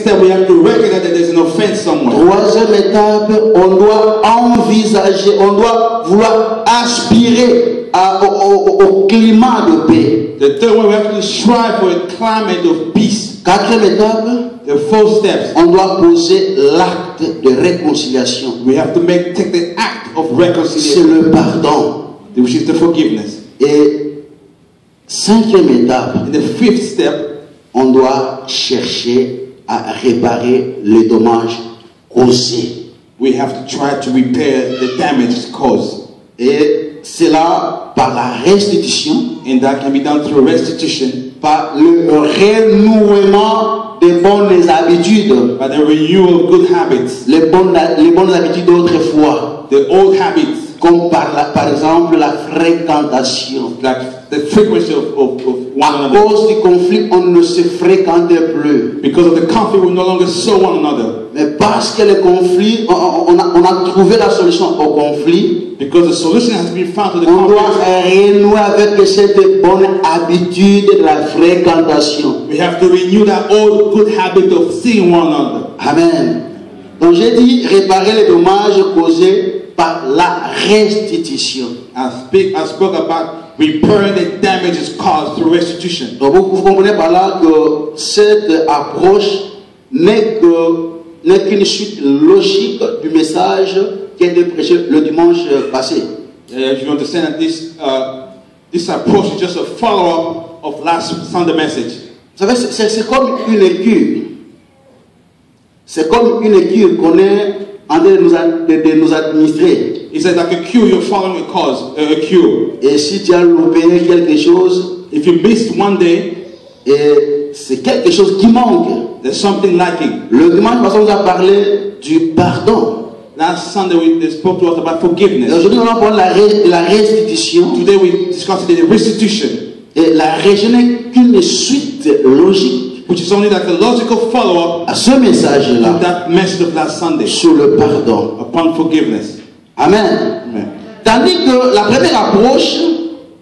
step, we have to recognize that there's an offense somewhere. Troisième étape, on doit envisager, on doit vouloir aspirer au climat de paix. The third one, we have to strive for a climate of peace. Quatrième étape, The fourth steps, on doit poser l'acte de réconciliation. we have to take the act of C'est reconciliation, le pardon. which is the forgiveness. Et cinquième étape, And the fifth step, on doit chercher à réparer les dommages causés. we have to try to repair the damage caused. Et cela par la restitution, And that can be done through restitution, par le renouement des bonnes habitudes, by the renewal of good habits, les bonnes habitudes d'autrefois, the old habits, comme par exemple la fréquentation. like the frequency of one À another. cause du conflit, on ne se fréquente plus. Because of the conflict, we no longer saw one another. Mais parce que le conflit, on a trouvé la solution au conflit, Because the solution has been found to the on doit conflict, renouer avec cette bonne habitude de la fréquentation. we have to renew that old good habit of seeing one another. Amen. Donc j'ai dit réparer les dommages causés par la restitution. I spoke about repairing the damages caused through restitution. Donc vous comprenez par là que cette approche n'est qu'une suite logique du message qui a été prêché le dimanche passé. You understand that this approach is just a follow-up of last Sunday message. Vous savez, c'est comme une écume. C'est comme une écume qu'on est en train de nous administrer. It's like a cure, you're following a cause, a cure. Et si tu as loupé quelque chose, If you missed one day, et c'est quelque chose qui manque. there's something lacking. Le dimanche passé, on nous a parlé du pardon. Last Sunday, they spoke to us about Et forgiveness. aujourd'hui, on va prendre la restitution. Today, we discussed the restitution, Et la restitution n'est qu'une suite logique which is only like a logical follow-up à ce message-là to that message of last Sunday sur le pardon. upon forgiveness. Amen. Amen. Tandis que la première approche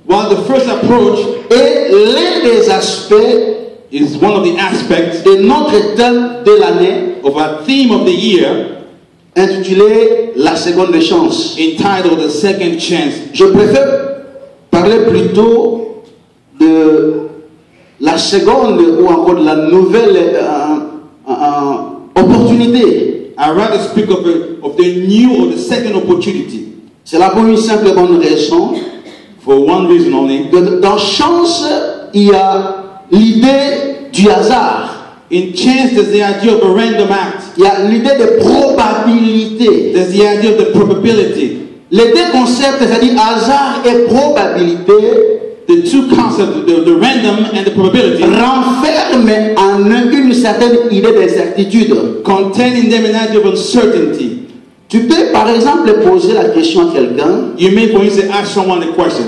While the first approach est l'un des aspects is one of the aspects de notre thème de l'année of our theme of the year intitulé La seconde chance. entitled The Second Chance. Je préfère parler plutôt de la seconde ou encore de la nouvelle opportunité. I'd rather speak of the new or the second opportunity C'est là pour une simple et bonne raison. for one reason only. Que dans chance, il y a l'idée du hasard. In chance, there's the idea of a random act. Il y a l'idée de probabilité. There's the idea of the probability. Les deux concepts, c'est-à-dire hasard et probabilité, The two concepts, the random and the probability, renferment en eux une certaine idée d'incertitude. containing them an idea of uncertainty. Tu peux par exemple poser la question à quelqu'un, You may, for instance, ask someone a question.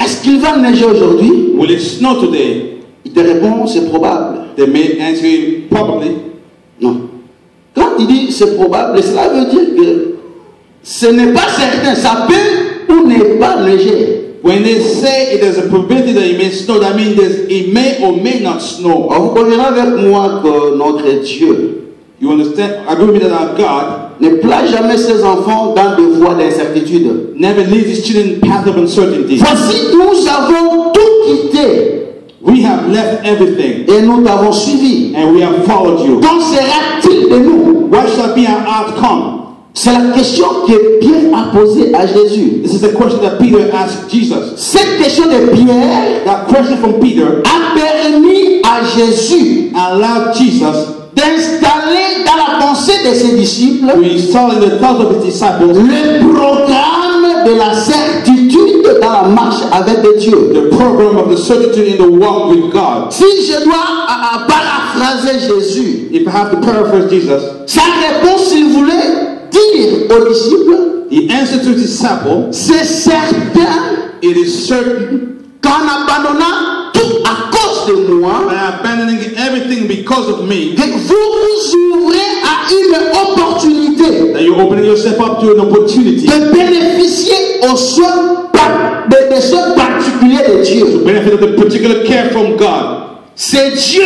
est-ce qu'il va neiger aujourd'hui? Will it snow today? Il te répond, c'est probable. They may answer you, probably. Non. Quand il dit c'est probable, cela veut dire que ce n'est pas certain. Ça peut ou ne pas neiger. When they say there's a probability that it may snow, that means it may or may not snow. Alors, vous conviendrez avec moi que notre Dieu You understand? Agree with me that our God ne place jamais ses enfants dans des voies d'incertitude. never leads his children in the path of uncertainty. Voici, nous avons tout quitté We have left everything et nous t'avons suivi. and we have followed you. Qu'en sera-t-il de nous? What shall be our outcome? C'est la question que Pierre a posée à Jésus. This is the question that Peter asked Jesus. Cette question de Pierre That question from Peter a permis à Jésus allowed Jesus d'installer dans la pensée de ses disciples to install in the thoughts of his disciples le programme de la certitude dans la marche avec Dieu. the program of the certitude in the walk with God. Si je dois paraphraser Jésus, If I have to paraphrase Jesus, sa réponse, s'il voulait dire aux disciples, the answer to his disciple, c'est certain it is certain qu'en abandonnant tout à cause de moi, by abandoning everything because of me, que vous vous ouvrez à une opportunité that you're opening yourself up to an opportunity de bénéficier aux soins des soins particuliers de Dieu. to benefit of the particular care from God. C'est Dieu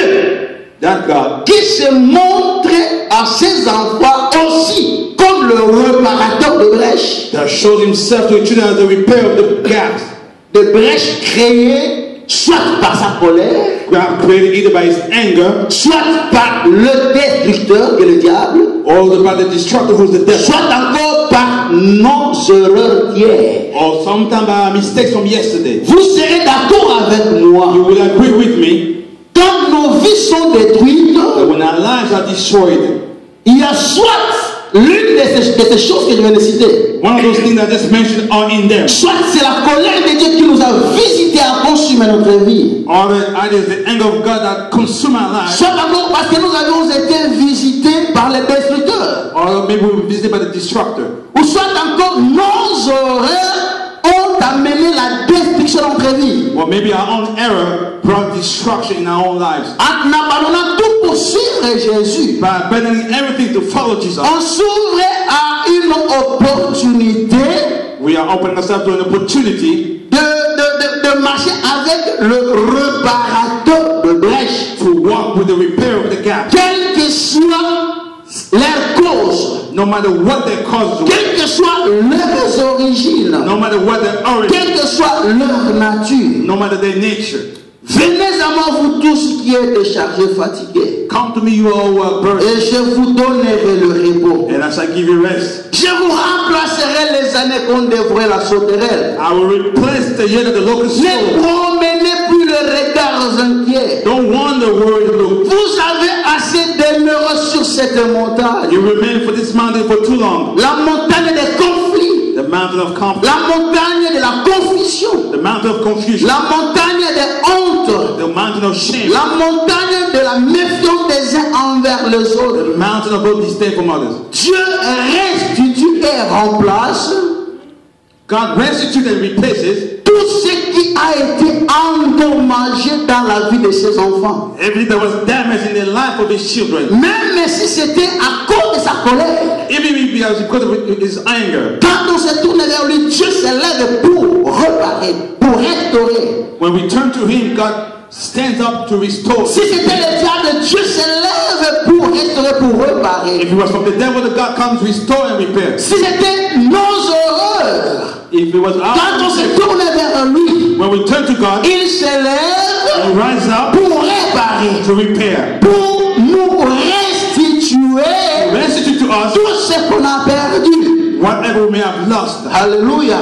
that God qui se montre à ses enfants aussi comme le réparateur de brèches. that shows himself to the children as the repair of the gaps. De brèches créées soit par sa colère, God created either by his anger, soit par le destructeur qui est le diable, or by the destructor who's the devil, soit encore par nos erreurs d'hier. or sometimes by our mistakes from yesterday. Vous serez d'accord avec moi. You will agree with me Quand nos vies sont détruites, that when our lives are destroyed, il y a soit l'une de ces choses que je viens de citer, one of those things I just mentioned are in them, soit c'est la colère de Dieu qui nous a visités à consumer notre vie, or it is the anger of God that consumes our lives, soit encore parce que nous avons été visités par les destructeurs, or maybe we were visited by the destructor, ou soit encore nos erreurs ont amené la destruction de notre vie. or maybe our own error brought destruction in our own lives. En abandonnant tout pour suivre Jésus, By abandoning everything to follow Jesus, on s'ouvre à une opportunité we are opening ourselves to an opportunity de marcher avec le réparateur de brèches, to walk with the repair of the gap. quelle que soit leur cause, No matter what their causes were, quelles que soient leurs origines, no matter what their origin, quelle que soit leur nature. no matter their nature. Venez à moi, vous tous qui êtes déchargés, fatigués, Come to me, you all who are burdened, et je vous donnerai le repos. and I shall give you rest. Je vous remplacerai les années qu'on dévorait la sauterelle. I will replace the year that the locust Ne stole. promenez plus les regards inquiets. Don't wonder where you look. Vous avez assez demeuré sur cette montagne. You remain for this mountain for too long. La montagne des conflits, The mountain of conflict, la montagne de la confusion, the mountain of confusion, la montagne des hontes, the mountain of shame, la montagne de la méfiance des uns envers les autres. the mountain of both disdain from others. Dieu restitue et remplace God restitutes and replaces tout ce qui a été endommagé dans la vie de ses enfants. everything that was damaged in the life of his children. Même si c'était à cause de sa colère. Even if it was because of his anger. Quand on se tourne vers lui, Dieu se lève pour réparer, pour restaurer. When we turn to him, God stands up to restore. Si c'était le diable, Dieu se lève pour restaurer, pour réparer. If it was from the devil, that God comes to restore and repair. Si c'était nos erreurs, If it was quand on our se tourne vers lui, when we turn to God, il se lève He rises up pour réparer, to repair, pour nous restituer restitute to us tout ce qu'on a perdu. whatever we may have lost. Alléluia.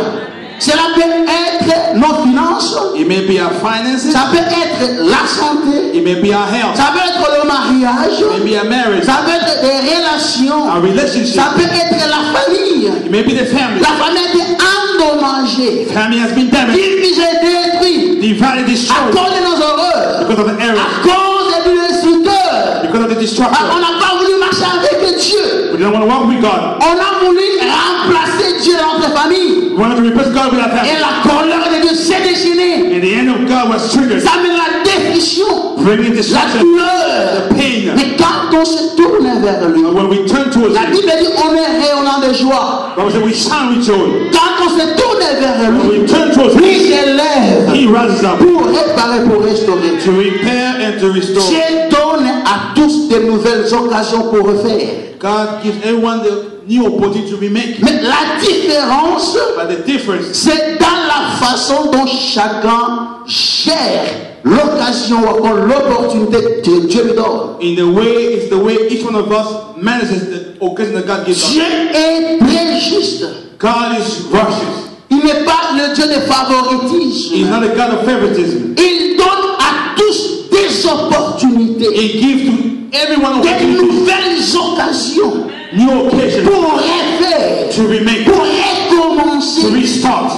Cela peut être nos finances, It may be our finances, ça peut être la santé, it may be our health, ça peut être le mariage, it may be our marriage, ça peut être des relations, our relationship, ça peut être la famille. it may be the family. La famille a été endommagée, Family has been damaged, divisée, détruite divided, à destroyed cause de nos erreurs, because of the à error, cause du destructeur. because of the On destruction. n'a pas voulu marcher avec Dieu. We don't want to walk with God. On a voulu remplacer Dieu dans notre famille. We wanted to replace God with our Et family. la colère de Dieu s'est déchaînée. And the end of God was triggered, Ça amène la destruction, bringing la destruction, douleur. the pain. Mais quand on se tourne vers lui, And when we turn towards la Him, Bible dit on est rayonnant de joie. God said we shine with joy. Quand on se tourne vers When lui, we turn towards lui Him, se lève He rises up pour réparer, pour restaurer. to repair and to restore. Dieu donne à tous de nouvelles occasions pour refaire. God gives everyone the new opportunity to remake. Mais la différence, But the difference c'est dans la façon dont chacun gère l'occasion ou encore l'opportunité que Dieu lui donne. in the way is the way each one of us manages the occasion that God gives Dieu us. est très juste. God is righteous. Il n'est pas le Dieu de favoritisme. He's not a God of favoritism. Il donne à tous des opportunités, He gives to everyone des opportunities, nouvelles occasions new occasions pour refaire, to remake, pour to recommencer. restart.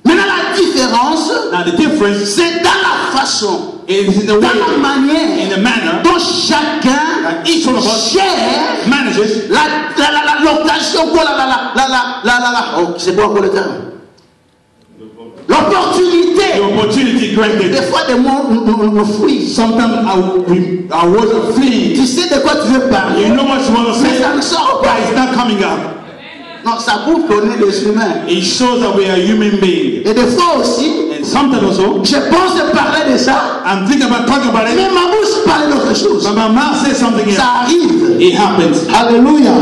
Maintenant, la différence, Now the difference c'est dans la façon, is in the dans la way, in manière the manner dont chacun that each one of us gère manages l'occasion, oh, c'est quoi encore le terme? L'opportunité. the opportunity Des granted. fois, des mots nous fuient. Sometimes our words are fleeing. Tu sais de quoi tu veux parler, You know what you want to mais say, ça ne sort but pas. it's not coming out. Non, ça prouve qu'on est des humains. It shows that we are human beings. Et des fois aussi, And sometimes also, je pense de parler de ça, I'm thinking about talking about mais it, ma bouche parle d'autre chose. but my mouth says something else. Ça arrive. It happens. Alléluia.